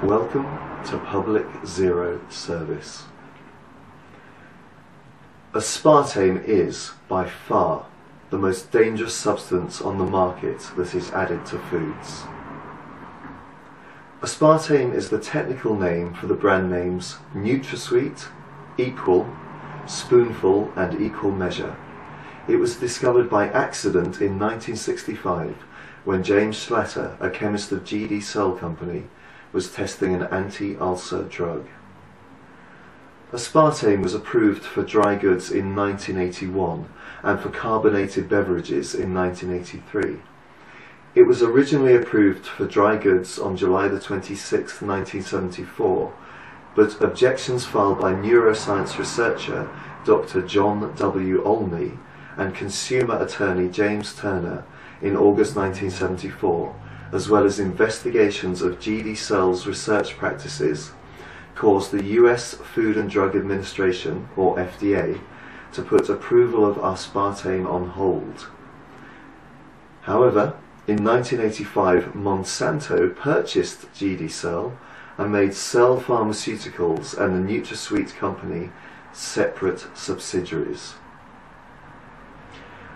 Welcome to Public Zero Service. Aspartame is, by far, the most dangerous substance on the market that is added to foods. Aspartame is the technical name for the brand names NutraSweet, Equal, Spoonful and Equal Measure. It was discovered by accident in 1965 when James Schlatter, a chemist of GD Cell Company, was testing an anti-ulcer drug. Aspartame was approved for dry goods in 1981 and for carbonated beverages in 1983. It was originally approved for dry goods on July the 26th, 1974, but objections filed by neuroscience researcher Dr. John W. Olney and consumer attorney James Turner in August 1974, as well as investigations of GD Cell's research practices, caused the US Food and Drug Administration, or FDA, to put approval of aspartame on hold. However, in 1985, Monsanto purchased GD Cell and made Cell Pharmaceuticals and the NutraSweet company separate subsidiaries.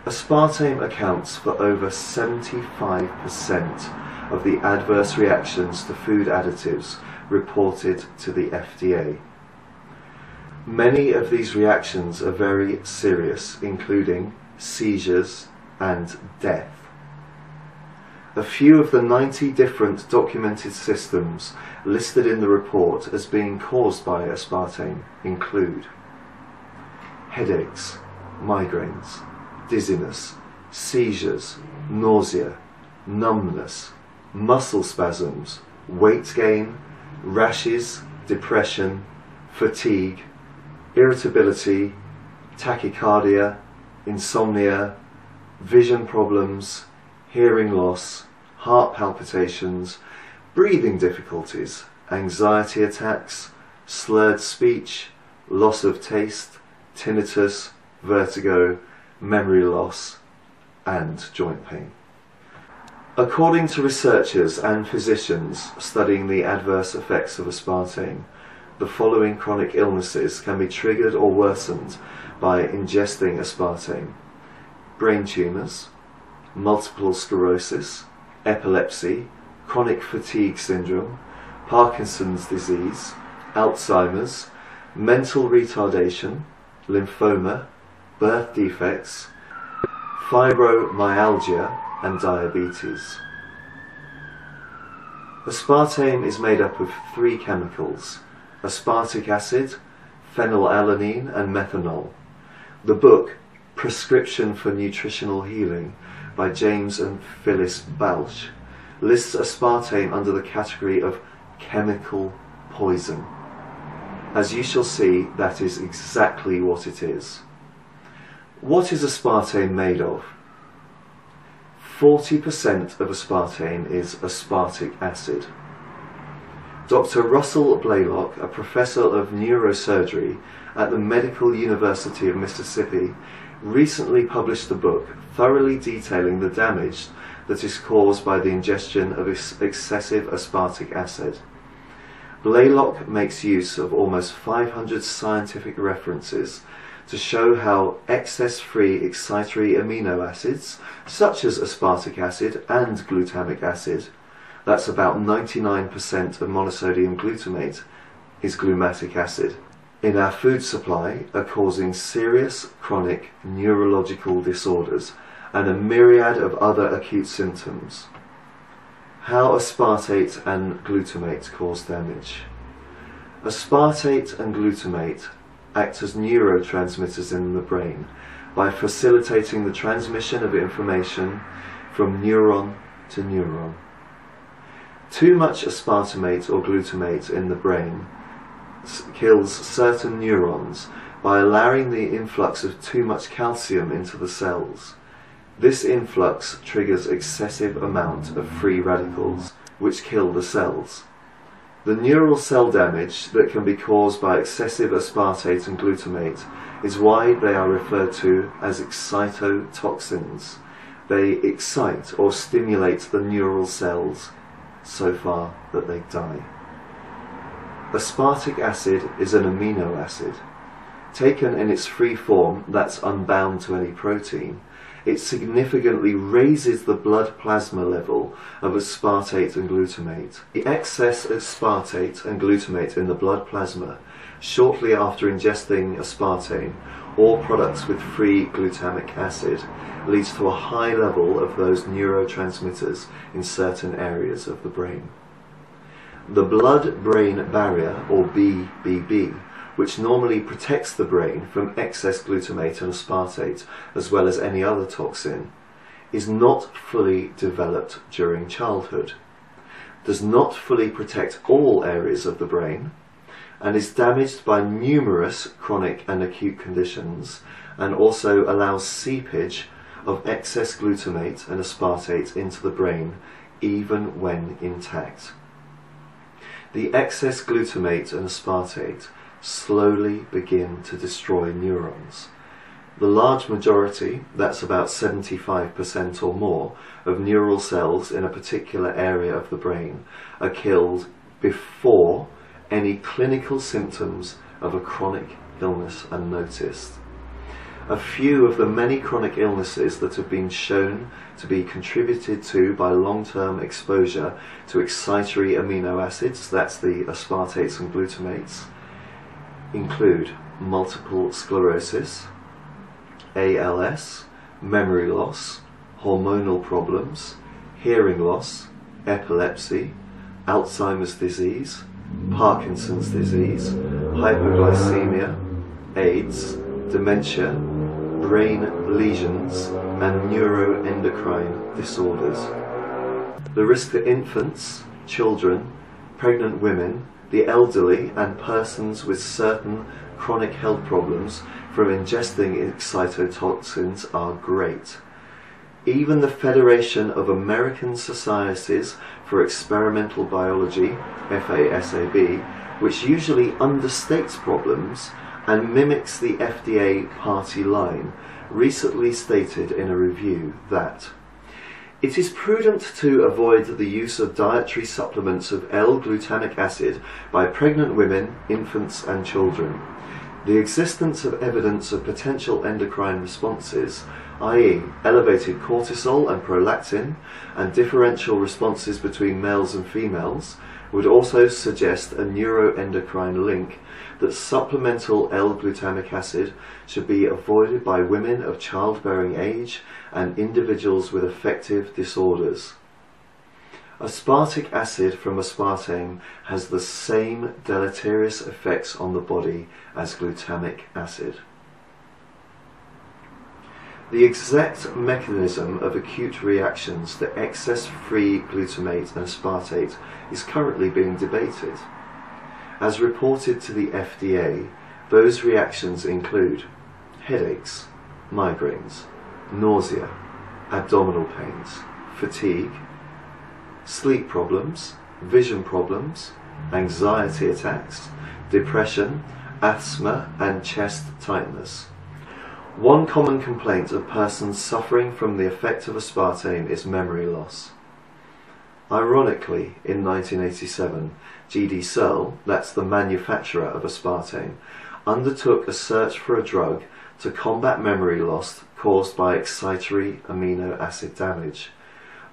Aspartame accounts for over 75% of the adverse reactions to food additives reported to the FDA. Many of these reactions are very serious, including seizures and death. A few of the 90 different documented systems listed in the report as being caused by aspartame include headaches, migraines, dizziness, seizures, nausea, numbness, muscle spasms, weight gain, rashes, depression, fatigue, irritability, tachycardia, insomnia, vision problems, hearing loss, heart palpitations, breathing difficulties, anxiety attacks, slurred speech, loss of taste, tinnitus, vertigo, memory loss, and joint pain. According to researchers and physicians studying the adverse effects of aspartame, the following chronic illnesses can be triggered or worsened by ingesting aspartame: brain tumours, multiple sclerosis, epilepsy, chronic fatigue syndrome, Parkinson's disease, Alzheimer's, mental retardation, lymphoma, birth defects, fibromyalgia, and diabetes. Aspartame is made up of three chemicals: aspartic acid, phenylalanine, and methanol. The book Prescription for Nutritional Healing by James and Phyllis Balch lists aspartame under the category of chemical poison. As you shall see, that is exactly what it is. What is aspartame made of? 40% of aspartame is aspartic acid. Dr. Russell Blaylock, a professor of neurosurgery at the Medical University of Mississippi, recently published a book thoroughly detailing the damage that is caused by the ingestion of excessive aspartic acid. Blaylock makes use of almost 500 scientific references to show how excess-free excitatory amino acids, such as aspartic acid and glutamic acid, that's about 99% of monosodium glutamate, is glumatic acid, in our food supply are causing serious chronic neurological disorders and a myriad of other acute symptoms. How aspartate and glutamate cause damage. Aspartate and glutamate act as neurotransmitters in the brain by facilitating the transmission of information from neuron to neuron. Too much aspartamate or glutamate in the brain kills certain neurons by allowing the influx of too much calcium into the cells. This influx triggers excessive amount of free radicals, which kill the cells. The neural cell damage that can be caused by excessive aspartate and glutamate is why they are referred to as excitotoxins. They excite or stimulate the neural cells so far that they die. Aspartic acid is an amino acid. Taken in its free form, that's unbound to any protein, it significantly raises the blood plasma level of aspartate and glutamate. The excess aspartate and glutamate in the blood plasma shortly after ingesting aspartame or products with free glutamic acid leads to a high level of those neurotransmitters in certain areas of the brain. The blood-brain barrier, or BBB, which normally protects the brain from excess glutamate and aspartate, as well as any other toxin, is not fully developed during childhood, does not fully protect all areas of the brain, and is damaged by numerous chronic and acute conditions, and also allows seepage of excess glutamate and aspartate into the brain even when intact. The excess glutamate and aspartate slowly begin to destroy neurons. The large majority, that's about 75% or more, of neural cells in a particular area of the brain are killed before any clinical symptoms of a chronic illness are noticed. A few of the many chronic illnesses that have been shown to be contributed to by long-term exposure to excitatory amino acids, that's the aspartates and glutamates, include multiple sclerosis, ALS, memory loss, hormonal problems, hearing loss, epilepsy, Alzheimer's disease, Parkinson's disease, hypoglycemia, AIDS, dementia, brain lesions, and neuroendocrine disorders. The risk for infants, children, pregnant women, the elderly, and persons with certain chronic health problems from ingesting excitotoxins are great. Even the Federation of American Societies for Experimental Biology, FASAB, which usually understates problems and mimics the FDA party line, recently stated in a review that it is prudent to avoid the use of dietary supplements of L-glutamic acid by pregnant women, infants and children. The existence of evidence of potential endocrine responses, i.e. elevated cortisol and prolactin, and differential responses between males and females, would also suggest a neuroendocrine link that supplemental L-glutamic acid should be avoided by women of childbearing age and individuals with affective disorders. Aspartic acid from aspartame has the same deleterious effects on the body as glutamic acid. The exact mechanism of acute reactions to excess free glutamate and aspartate is currently being debated. As reported to the FDA, those reactions include headaches, migraines, nausea, abdominal pains, fatigue, sleep problems, vision problems, anxiety attacks, depression, asthma, and chest tightness. One common complaint of persons suffering from the effect of aspartame is memory loss. Ironically, in 1987, G.D. Searle, that's the manufacturer of aspartame, undertook a search for a drug to combat memory loss caused by excitatory amino acid damage.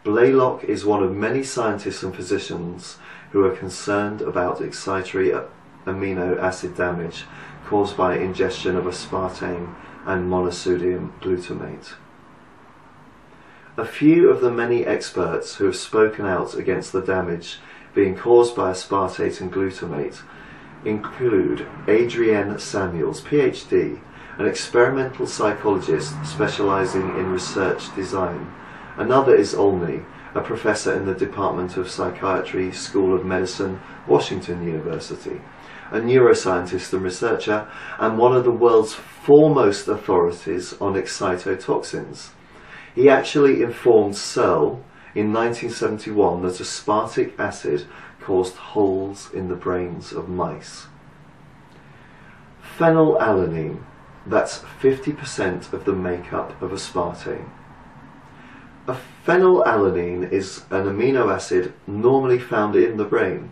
Blaylock is one of many scientists and physicians who are concerned about excitatory amino acid damage caused by ingestion of aspartame and monosodium glutamate. A few of the many experts who have spoken out against the damage being caused by aspartate and glutamate include Adrienne Samuels, PhD, an experimental psychologist specializing in research design. Another is Olney, a professor in the Department of Psychiatry, School of Medicine, Washington University, a neuroscientist and researcher, and one of the world's foremost authorities on excitotoxins. He actually informed Searle in 1971 that aspartic acid caused holes in the brains of mice. Phenylalanine, that's 50% of the makeup of aspartame. A phenylalanine is an amino acid normally found in the brain.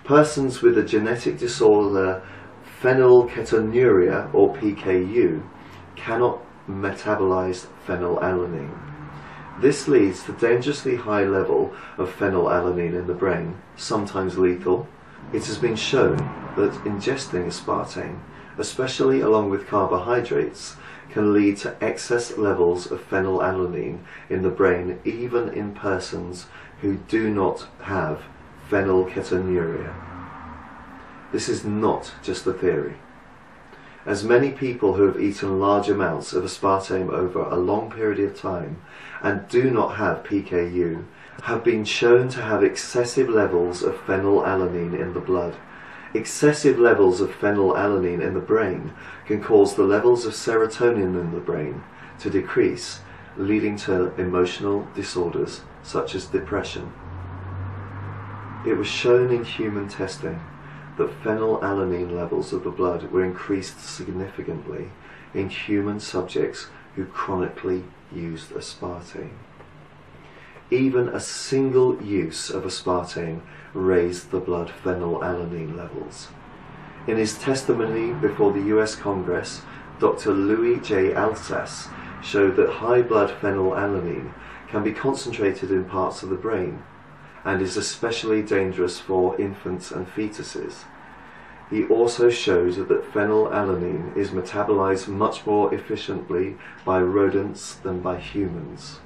Persons with a genetic disorder phenylketonuria, or PKU, cannot metabolize phenylalanine. This leads to dangerously high level of phenylalanine in the brain, sometimes lethal. It has been shown that ingesting aspartame, especially along with carbohydrates, can lead to excess levels of phenylalanine in the brain even in persons who do not have phenylketonuria. This is not just a theory, as many people who have eaten large amounts of aspartame over a long period of time and do not have PKU have been shown to have excessive levels of phenylalanine in the blood. Excessive levels of phenylalanine in the brain can cause the levels of serotonin in the brain to decrease, leading to emotional disorders such as depression. It was shown in human testing that phenylalanine levels of the blood were increased significantly in human subjects who chronically used aspartame. Even a single use of aspartame raised the blood phenylalanine levels. In his testimony before the US Congress, Dr. Louis J. Alsace showed that high blood phenylalanine can be concentrated in parts of the brain and is especially dangerous for infants and fetuses. He also showed that phenylalanine is metabolized much more efficiently by rodents than by humans.